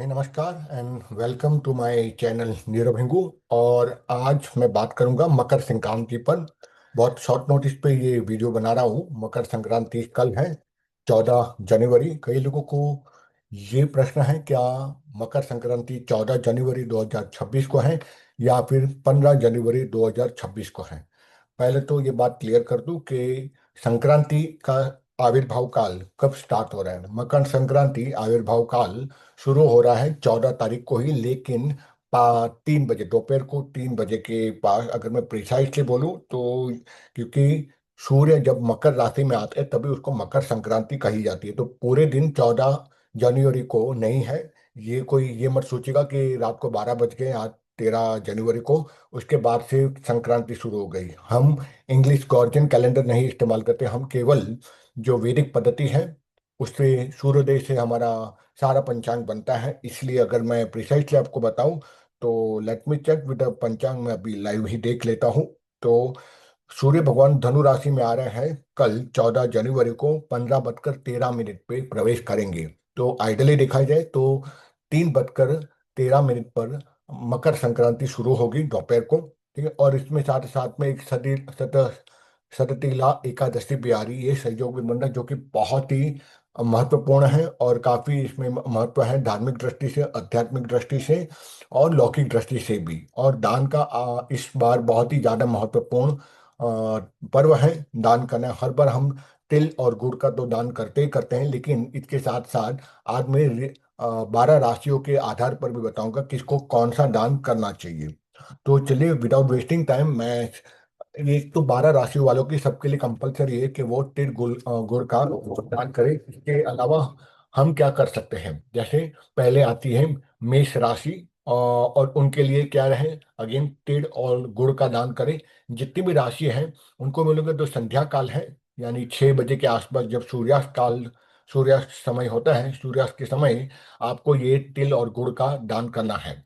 नमस्कार and welcome to my channel Nirav Hingu. और आज मैं बात करूंगा मकर संक्रांति पर। बहुत शॉर्ट नोटिस पे ये वीडियो बना रहा हूँ। मकर संक्रांति कल है, 14 जनवरी। कई लोगों को ये प्रश्न है, क्या मकर संक्रांति 14 जनवरी 2026 को है या फिर 15 जनवरी 2026 को है। पहले तो ये बात क्लियर कर दूं कि संक्रांति का आविर्भाव काल कब स्टार्ट हो रहा है। मकर संक्रांति आविर्भाव काल शुरू हो रहा है 14 तारीख को ही, लेकिन 3 बजे दोपहर को 3 बजे के पास, अगर मैं प्रिसाइसली बोलूं तो। क्योंकि सूर्य जब मकर राशि में आते हैं तभी उसको मकर संक्रांति कही जाती है। तो पूरे दिन 14 जनवरी को नहीं है। ये कोई ये मत सोचेगा कि रात को 12 बज गए आज 13 जनवरी को, उसके बाद से संक्रांति शुरू हो गई। हम इंग्लिश गॉर्जियन कैलेंडर नहीं इस्तेमाल करते, हम केवल जो वैदिक पद्धति है उससे, सूर्योदय से हमारा सारा पंचांग बनता है। इसलिए अगर मैं प्रिसाइसली आपको बताऊं तो लेट मी चेक विद पंचांग में, अभी लाइव ही देख लेता हूं। तो सूर्य भगवान धनु राशि में आ रहे हैं कल 14 जनवरी को 15 बजकर 13 मिनट पे प्रवेश करेंगे। तो आइडली देखा जाए तो 3 बजकर 13 मिनट पर मकर संक्रांति शुरू होगी दोपहर को। ठीक है, और इसमें साथ साथ में एक सततिला एकादशी भी आ रही है, संयोग भी बन रहा है, जो कि बहुत ही महत्वपूर्ण है और काफी इसमें महत्व है धार्मिक दृष्टि से, आध्यात्मिक दृष्टि से और लौकिक दृष्टि से भी। और दान का इस बार बहुत ही ज्यादा महत्वपूर्ण पर्व है। दान करना, हर बार हम तिल और गुड़ का तो दान करते ही करते हैं, लेकिन इसके साथ साथ आज मैं 12 राशियों के आधार पर भी बताऊंगा किसको कौन सा दान करना चाहिए। तो चलिए, विदाउट वेस्टिंग टाइम, मैं ये तो 12 राशियों वालों की सबके लिए कंपलसरी है कि वो तिल गुड़ का दान करें। इसके अलावा हम क्या कर सकते हैं, जैसे पहले आती है मेष राशि, और उनके लिए क्या रहे, अगेन तिल और गुड़ का दान करें। जितनी भी राशि है उनको मिलेंगे, जो संध्या काल है यानी 6 बजे के आसपास, जब सूर्यास्त समय होता है, सूर्यास्त के समय आपको ये तिल और गुड़ का दान करना है।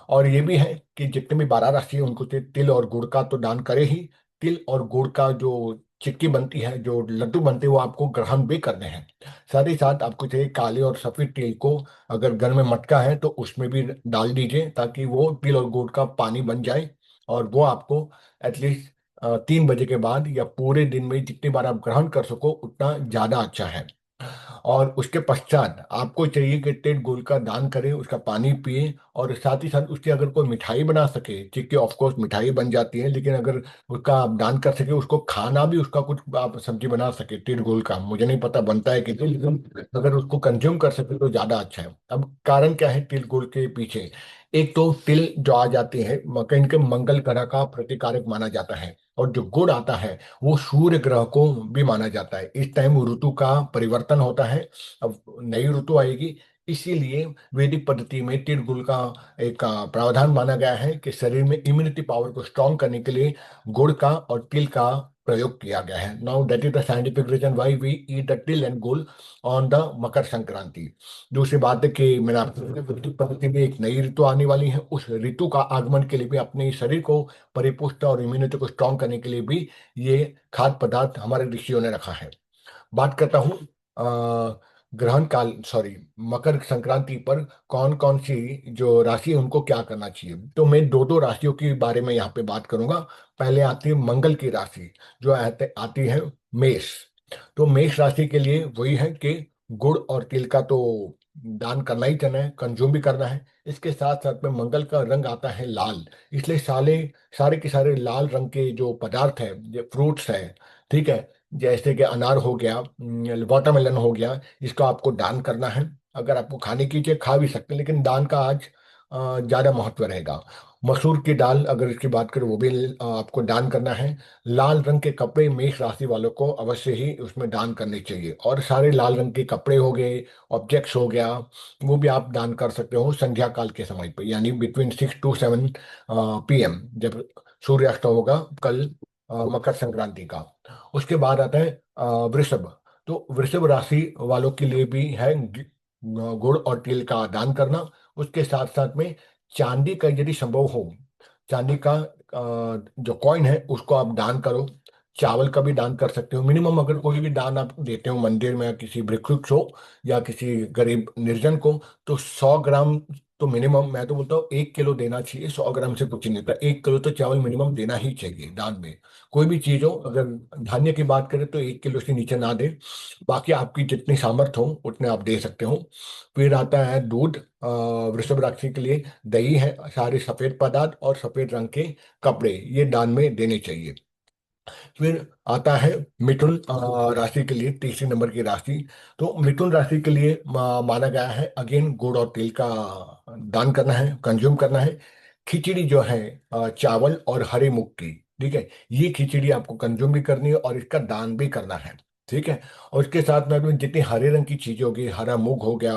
और ये भी है कि जितने भी 12 राशि है उनको तिल और गुड़ का तो दान करे ही। तिल और गुड़ का जो चिक्की बनती है, जो लड्डू बनते हैं, वो आपको ग्रहण भी करने हैं। साथ ही साथ आपको चाहिए काले और सफेद तिल को, अगर घर में मटका है तो उसमें भी डाल दीजिए, ताकि वो तिल और गुड़ का पानी बन जाए। और वो आपको एटलीस्ट 3 बजे के बाद या पूरे दिन में जितनी बार आप ग्रहण कर सको उतना ज्यादा अच्छा है। और उसके पश्चात आपको चाहिए कि तिल गुड़ का दान करें, उसका पानी पिए, और साथ ही साथ उसकी अगर कोई मिठाई बना सके, ठीक है, ऑफ कोर्स मिठाई बन जाती है, लेकिन अगर उसका आप दान कर सके, उसको खाना भी, उसका कुछ आप सब्जी बना सके तिल गुड़ का, मुझे नहीं पता बनता है कि नहीं, लेकिन अगर उसको कंज्यूम कर सके तो ज्यादा अच्छा है। अब कारण क्या है तिल गुड़ के पीछे, एक तो तिल जो आ जाती है कहीं के मंगल ग्रह का प्रतिकारक माना जाता है, और जो गुड़ आता है वो सूर्य ग्रह को भी माना जाता है। इस टाइम ऋतु का परिवर्तन होता है, अब नई ऋतु आएगी, इसीलिए वैदिक पद्धति में तिल गुड़ का एक प्रावधान माना गया है कि शरीर में इम्यूनिटी पावर को स्ट्रॉन्ग करने के लिए गुड़ का और तिल का प्रयोग किया गया है। Now that is the scientific reason why we eat the til and gur on the Makar Sankranti. दूसरी बात है कि मैंने आपको बताया, वैदिक पद्धति में एक नई ऋतु आने वाली है, उस ऋतु का आगमन के लिए भी, अपने शरीर को परिपुष्ट और इम्यूनिटी को स्ट्रॉन्ग करने के लिए भी ये खाद्य पदार्थ हमारे ऋषियों ने रखा है। बात करता हूँ ग्रहण काल, सॉरी, मकर संक्रांति पर कौन कौन सी जो राशि है उनको क्या करना चाहिए। तो मैं दो दो राशियों के बारे में यहाँ पे बात करूंगा। पहले आती है मंगल की राशि, जो आती है मेष। तो मेष राशि के लिए वही है कि गुड़ और तिल का तो दान करना ही करना है, कंज्यूम भी करना है। इसके साथ साथ में मंगल का रंग आता है लाल, इसलिए सारे सारे के सारे लाल रंग के जो पदार्थ है, जो फ्रूट्स है, ठीक है, जैसे कि अनार हो गया, वाटरमेलन हो गया, इसका आपको दान करना है। अगर आपको खाने की चीज़ खा भी सकते हैं, लेकिन दान का आज ज़्यादा महत्व रहेगा। मसूर की दाल अगर इसकी बात करें, वो भी आपको दान करना है। लाल रंग के कपड़े मेष राशि वालों को अवश्य ही उसमें दान करने चाहिए, और सारे लाल रंग के कपड़े हो गए, ऑब्जेक्ट्स हो गया, वो भी आप दान कर सकते हो संध्या काल के समय पर, यानी बिटवीन 6 to 7 PM, जब सूर्यास्त होगा कल मकर संक्रांति का। उसके बाद आता है वृषभ। तो वृषभ राशि वालों के लिए भी है गुड़ और तिल का दान करना। उसके साथ साथ में चांदी का यदि संभव हो, चांदी का जो कॉइन है उसको आप दान करो। चावल का भी दान कर सकते हो। मिनिमम अगर कोई भी दान आप देते हो मंदिर में या किसी भिक्षुक हो या किसी गरीब निर्जन को, तो 100 ग्राम तो मिनिमम, मैं तो बोलता हूँ 1 किलो देना चाहिए। 100 ग्राम से कुछ नहीं होता, 1 किलो तो चावल मिनिमम देना ही चाहिए दान में। कोई भी चीज हो, अगर धान्य की बात करें तो 1 किलो से नीचे ना दे। बाकी आपकी जितनी सामर्थ्य हो उतने आप दे सकते हो। फिर आता है दूध। वृषभ राशि के लिए दही है, सारे सफेद पदार्थ और सफेद रंग के कपड़े, ये दान में देने चाहिए। फिर आता है मिथुन राशि के लिए, तीसरी नंबर की राशि। तो मिथुन राशि के लिए माना गया है अगेन गुड़ और तिल का दान करना है, कंज्यूम करना है। खिचड़ी जो है चावल और हरे मूंग की, ठीक है, ये खिचड़ी आपको कंज्यूम भी करनी है और इसका दान भी करना है। ठीक है। और इसके साथ में अपने जितनी हरे रंग की चीजें होगी, हरा मूंग हो गया,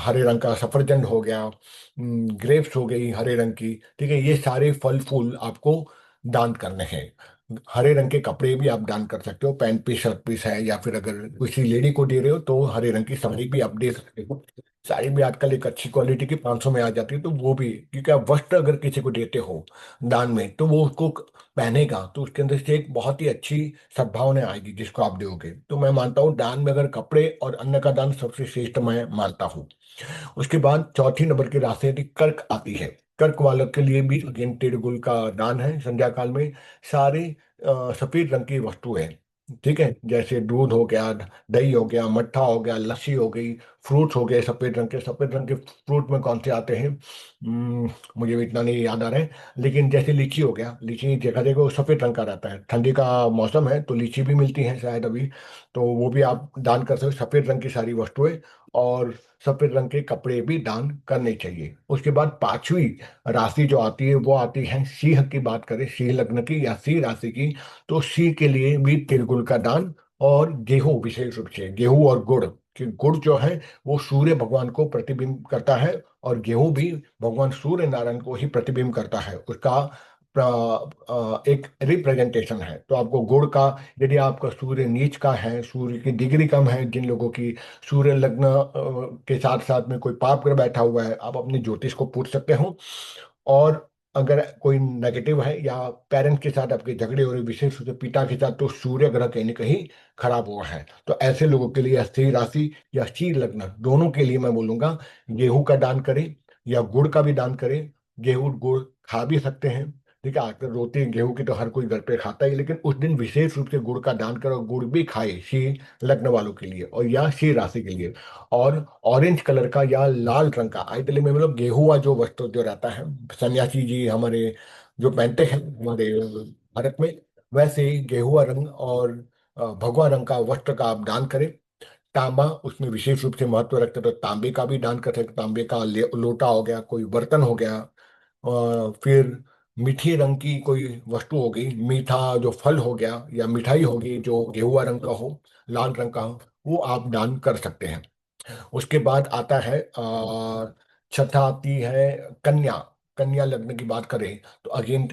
हरे रंग का सफरजंद हो गया, ग्रेप्स हो गई हरे रंग की, ठीक है, ये सारे फल फूल आपको दान करने हैं। हरे रंग के कपड़े भी आप दान कर सकते हो, पैंट पीस शर्ट पीस है, या फिर अगर किसी लेडी को दे रहे हो तो हरे रंग की साड़ी भी आप दे सकते हो। साड़ी भी आजकल एक अच्छी क्वालिटी की 500 में आ जाती है, तो वो भी, क्योंकि आप वस्त्र अगर किसी को देते हो दान में तो वो उसको पहनेगा तो उसके अंदर से एक बहुत ही अच्छी सद्भावना आएगी जिसको आप दोगे। तो मैं मानता हूँ दान में अगर कपड़े और अन्न का दान सबसे श्रेष्ठ मैं मानता हूँ। उसके बाद चौथी नंबर की राशि यदि कर्क आती है। कर्क वालों के लिए भी अगेन तिल का दान है संध्या काल में। सारे सफेद रंग की वस्तु है, ठीक है, जैसे दूध हो गया, दही हो गया, मट्ठा हो गया, लस्सी हो गई, फ्रूट्स हो गए सफेद रंग के। सफेद रंग के फ्रूट में कौन से आते हैं, मुझे भी इतना नहीं याद आ रहा है, लेकिन जैसे लीची हो गया, लीची देखा जाएगा वो सफेद रंग का रहता है। ठंडी का मौसम है तो लीची भी मिलती है शायद अभी, तो वो भी आप दान कर सकते हो। सफेद रंग की सारी वस्तुएं और सफेद रंग के कपड़े भी दान करने चाहिए। उसके बाद पांचवी राशि जो आती है वो आती है सिंह की। बात करें सिंह लग्न की या सिंह राशि की, तो सिंह के लिए भी तिलगुल का दान और गेहूं, विशेष रूप से गेहूं और गुड़। कि गुड़ जो है वो सूर्य भगवान को प्रतिबिंब करता है और गेहूं भी भगवान सूर्य नारायण को ही प्रतिबिंब करता है, उसका एक रिप्रेजेंटेशन है। तो आपको गुड़ का, यदि आपका सूर्य नीच का है, सूर्य की डिग्री कम है, जिन लोगों की सूर्य लग्न के साथ साथ में कोई पाप ग्रह बैठा हुआ है, आप अपने ज्योतिष को पूछ सकते हो। और अगर कोई नेगेटिव है या पेरेंट्स के साथ आपके झगड़े हो रहे, विशेष रूप से पिता के साथ, तो सूर्य ग्रह कहीं ना कहीं खराब हुआ है, तो ऐसे लोगों के लिए स्त्री राशि या स्त्री लग्न दोनों के लिए मैं बोलूंगा गेहूं का दान करें या गुड़ का भी दान करें। गेहूं गुड़ खा भी सकते हैं, ठीक है, आकर रोटी गेहूं की तो हर कोई घर पे खाता ही, लेकिन उस दिन विशेष रूप से गुड़ का दान करो, गुड़ भी खाए सी लग्न वालों के लिए और या सी राशि के लिए। और ऑरेंज कलर का या लाल रंग का, आइतले में मतलब गेहुआ जो वस्त्र जो रहता है, सन्यासी जी हमारे जो पहनते हैं हमारे भारत में, वैसे ही गेहुआ रंग और भगवा रंग का वस्त्र का आप दान करें। तांबा उसमें विशेष रूप से महत्व रखते हैं, तो तांबे का भी दान कर सकते। तांबे का लोटा हो गया, कोई बर्तन हो गया, फिर मीठी रंग की कोई वस्तु हो गई, मीठा जो फल हो गया या मिठाई होगी जो गेहुआ रंग का हो, लाल रंग का हो, वो आप दान कर सकते हैं। उसके बाद आता है छठा आती है कन्या। कन्या लग्न की बात करें तो अगेन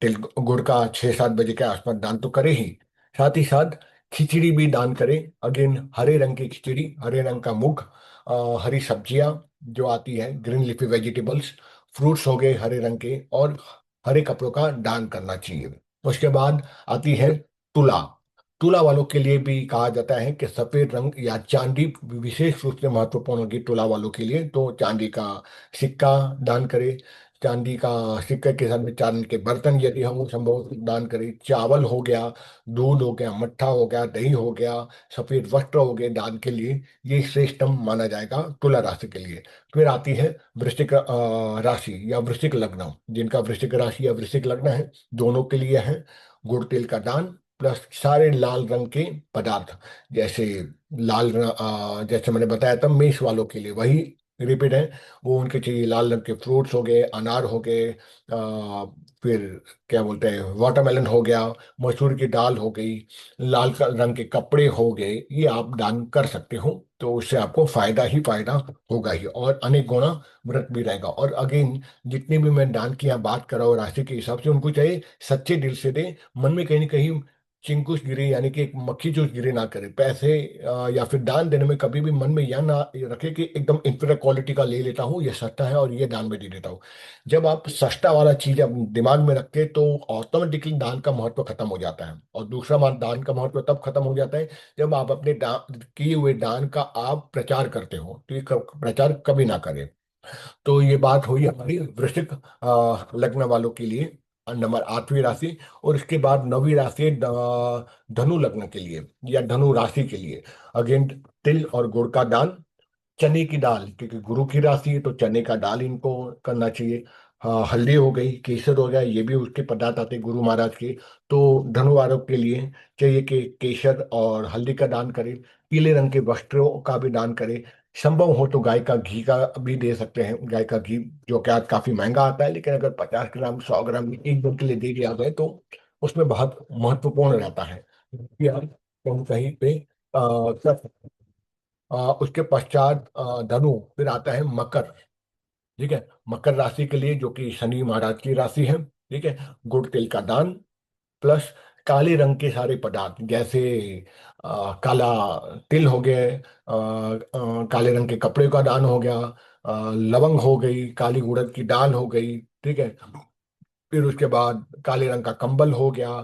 तिल गुड़ का 6-7 बजे के आसपास दान तो करे ही, साथ ही साथ खिचड़ी भी दान करें। अगेन हरे रंग की खिचड़ी, हरे रंग का मूंग, हरी सब्जियां जो आती है, ग्रीन लीफी वेजिटेबल्स, फ्रूट्स हो गए हरे रंग के, और हरे कपड़ों का दान करना चाहिए। उसके बाद आती है तुला। तुला वालों के लिए भी कहा जाता है कि सफेद रंग या चांदी विशेष रूप से महत्वपूर्ण होगी तुला वालों के लिए, तो चांदी का सिक्का दान करें। चांदी का सिक्के के साथ में चांदी के बर्तन यदि हम संभव हो तो दान करें। चावल हो गया, दूध हो गया, मट्ठा हो गया, दही हो गया, सफेद वस्त्र हो गए दान के लिए, ये श्रेष्ठतम माना जाएगा तुला राशि के लिए। फिर आती है वृश्चिक राशि या वृश्चिक लग्न। जिनका वृश्चिक राशि या वृश्चिक लग्न है, दोनों के लिए है गुड़ तेल का दान, प्लस सारे लाल रंग के पदार्थ, जैसे जैसे मैंने बताया था मेष वालों के लिए वही रिपीट है, वो उनके चाहिए लाल रंग के फ्रूट्स हो गए, अनार हो गए, फिर क्या बोलते हैं वाटरमेलन हो गया, मसूर की दाल हो गई, रंग के कपड़े हो गए, ये आप दान कर सकते हो। तो उससे आपको फायदा ही फायदा होगा ही, और अनेक गुना व्रत भी रहेगा। और अगेन जितने भी मैं दान की यहाँ बात कर रहा हूँ राशि के हिसाब से, उनको चाहिए सच्चे दिल से दे, मन में कहीं ना कहीं चिंकुश गिरे यानी कि एक मक्खी चूस गिरे ना करे। पैसे या फिर दान देने में कभी भी मन में यह ना रखे कि एकदम इंफीरियर क्वालिटी का ले लेता हूँ, ये सस्ता है और ये दान में दे देता हूँ। जब आप सस्ता वाला चीज आप दिमाग में रखते तो ऑटोमेटिकली दान का महत्व खत्म हो जाता है। और दूसरा बात, दान का महत्व तब खत्म हो जाता है जब आप अपने किए हुए दान का आप प्रचार करते हो, तो ये प्रचार कभी ना करें। तो ये बात हुई हमारी वृश्चिक लग्न वालों के लिए, नंबर 8वीं राशि। और इसके बाद 9वीं राशि है धनु लग्न के लिए या धनु राशि के लिए। अगेन, तिल और गुड़ का दान, चने की दाल, क्योंकि गुरु की राशि है तो चने का दाल इनको करना चाहिए। हाँ, हल्दी हो गई, केसर हो गया, ये भी उसके पदार्थ आते हैं गुरु महाराज के। तो धनु वारों के लिए चाहिए कि केसर और हल्दी का दान करें। पीले रंग के वस्त्रों का भी दान करें। संभव हो तो गाय का घी का भी दे सकते हैं, गाय का घी, जो कि आज काफी महंगा आता है, लेकिन अगर 50 ग्राम 100 ग्राम एक दिन के लिए दे दिया जाए तो उसमें बहुत महत्वपूर्ण रहता है कि आप कहीं कहीं पे कर सकते हैं। उसके पश्चात धनु, फिर आता है मकर। ठीक है, मकर राशि के लिए जो कि शनि महाराज की राशि है। ठीक है, गुड़ तिल का दान, प्लस काले रंग के सारे पदार्थ, जैसे काला तिल हो गए, काले रंग के कपड़े का दान हो गया, लवंग हो गई, काली उड़द की दाल हो गई। ठीक है, फिर उसके बाद काले रंग का कंबल हो गया,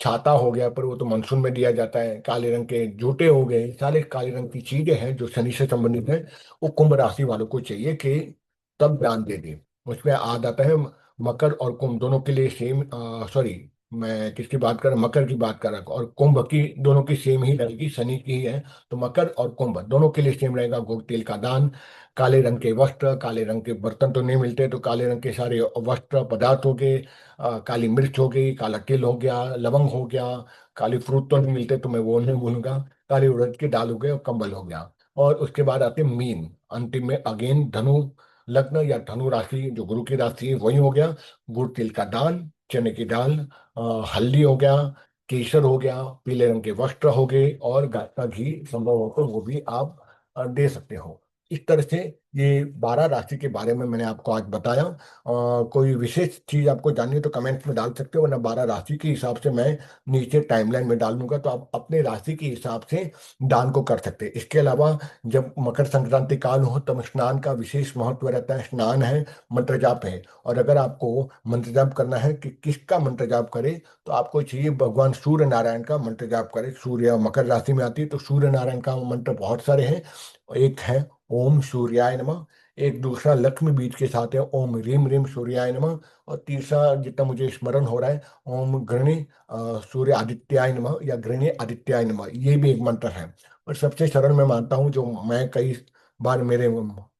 छाता हो गया, पर वो तो मानसून में दिया जाता है। काले रंग के जूते हो गए, सारे काले रंग की चीजें हैं जो शनि से संबंधित है, वो कुंभ राशि वालों को चाहिए कि तब दान दे दे। उसमें आ जाता है मकर और कुंभ दोनों के लिए सेम, सॉरी, मैं किसकी बात कर रहा हूं? मकर की बात कर रहा हूं। और कुंभ की दोनों की सेम ही रहेगी, शनि की ही है। तो मकर और कुंभ दोनों के लिए सेम रहेगा, गुड़ तेल का दान, काले रंग के वस्त्र, काले रंग के बर्तन तो नहीं मिलते तो काले रंग के सारे वस्त्र पदार्थ हो गए, काली मिर्च हो गई, काला तिल हो गया, लवंग हो गया, काली फ्रूट तो नहीं मिलते तो मैं वो नहीं भूलूंगा, काली उड़द की दाल हो गई और कंबल हो गया। और उसके बाद आते हैं मीन, अंतिम में अगेन धनु लग्न या धनु राशि जो गुरु की राशि है वही हो गया। गुड़ तिल का दान, चने की दाल, हल्दी हो गया, केसर हो गया, पीले रंग के वस्त्र हो गए, और गाय का घी संभव हो तो वो भी आप दे सकते हो। इस तरह से ये 12 राशि के बारे में मैंने आपको आज बताया। कोई विशेष चीज आपको जाननी है तो कमेंट्स में डाल सकते हो, वरना 12 राशि के हिसाब से मैं नीचे टाइमलाइन में डाल दूंगा, तो आप अपने राशि के हिसाब से दान को कर सकते हैं। इसके अलावा जब मकर संक्रांति काल हो तब स्नान का विशेष महत्व रहता है। स्नान है, मंत्र जाप है। और अगर आपको मंत्र जाप करना है कि किसका मंत्र जाप करें, तो आपको चाहिए भगवान सूर्य नारायण का मंत्र जाप करें। सूर्य मकर राशि में आती है तो सूर्य नारायण का मंत्र बहुत सारे हैं। एक है ओम सूर्याय नमः, एक दूसरा लक्ष्मी बीज के साथ है ओम रीम रीम सूर्याय नमः, और तीसरा जितना मुझे स्मरण हो रहा है ओम गृणी सूर्य आदित्याय नमः या गृणी आदित्याय नमः, ये भी एक मंत्र है। और सबसे सरल मैं मानता हूँ, जो मैं कई बार मेरे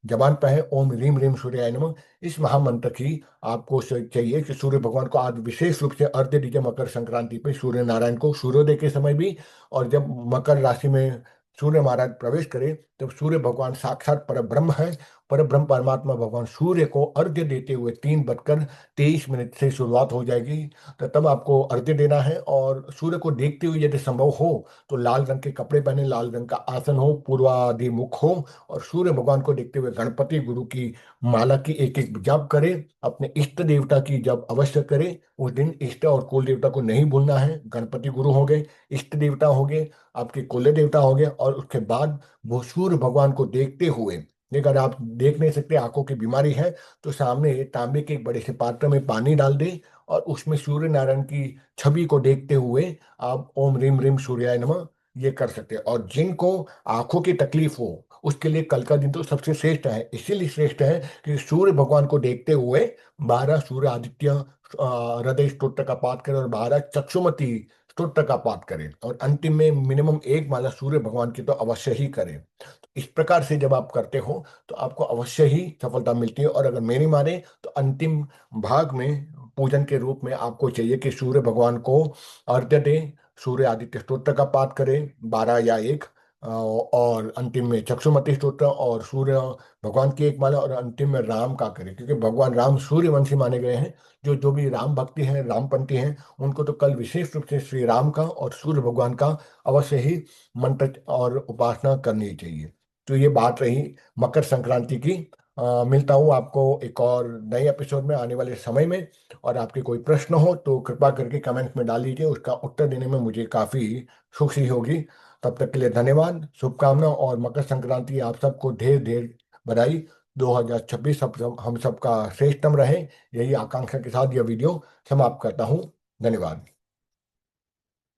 जबान पर है, ओम रीम रीम सूर्याय नमः। इस महामंत्र की आपको चाहिए कि सूर्य भगवान को आज विशेष रूप से अर्घ्य दीजिए मकर संक्रांति पे, सूर्य नारायण को सूर्योदय के समय भी। और जब मकर राशि में सूर्य महाराज प्रवेश करे तब सूर्य भगवान साक्षात परब्रह्म है। परब्रह्म परमात्मा भगवान सूर्य को अर्घ्य देते हुए 3:23 से शुरुआत हो जाएगी। तो तब आपको अर्घ्य देना है, और सूर्य को देखते हुए यदि संभव हो तो लाल रंग के कपड़े पहने, लाल रंग का आसन हो, पूर्वाभिमुख हो, और सूर्य भगवान को देखते हुए गणपति गुरु की माला की एक एक जप करे। अपने इष्ट देवता की जप अवश्य करे। उस दिन इष्ट और कुल देवता को नहीं भूलना है। गणपति गुरु हो गए, इष्ट देवता हो गए, आपके कुल देवता हो गए, और उसके बाद वो सूर्य भगवान को देखते हुए, अगर आप देख नहीं सकते, आंखों की बीमारी है, तो सामने तांबे के एक बड़े से पात्र में पानी डाल दे और उसमें सूर्य नारायण की छवि को देखते हुए आप ओम रीम रीम सूर्याय नमः ये कर सकते हैं। और जिनको आंखों की तकलीफ हो उसके लिए कल का दिन तो सबसे श्रेष्ठ है। इसीलिए श्रेष्ठ है कि सूर्य भगवान को देखते हुए 12 सूर्य आदित्य हृदय स्तोत्र का पाठ करें, और 12 चक्षुमती स्तोत्र का पाठ करें, और अंतिम में मिनिमम एक माला सूर्य भगवान की तो अवश्य ही करें। इस प्रकार से जब आप करते हो तो आपको अवश्य ही सफलता मिलती है। और अगर मेरी माने तो अंतिम भाग में पूजन के रूप में आपको चाहिए कि सूर्य भगवान को अर्घ्य दें, सूर्य आदित्य स्तोत्र का पाठ करें 12 या एक, और अंतिम में चक्षुमती स्तोत्र और सूर्य भगवान की एक माला, और अंतिम में राम का करें, क्योंकि भगवान राम सूर्यवंशी माने गए हैं। जो जो भी राम भक्ति हैं, रामपंथी हैं, उनको तो कल विशेष रूप से श्री राम का और सूर्य भगवान का अवश्य ही मंत्र और उपासना करनी चाहिए। तो ये बात रही मकर संक्रांति की। मिलता हूँ आपको एक और नए एपिसोड में आने वाले समय में। और आपके कोई प्रश्न हो तो कृपा करके कमेंट में डाल दीजिए, उसका उत्तर देने में मुझे काफ़ी खुशी होगी। तब तक के लिए धन्यवाद, शुभकामनाएं, और मकर संक्रांति आप सबको ढेर ढेर बधाई। 2026 हम सबका श्रेष्ठतम रहे, यही आकांक्षा के साथ यह वीडियो समाप्त करता हूँ। धन्यवाद।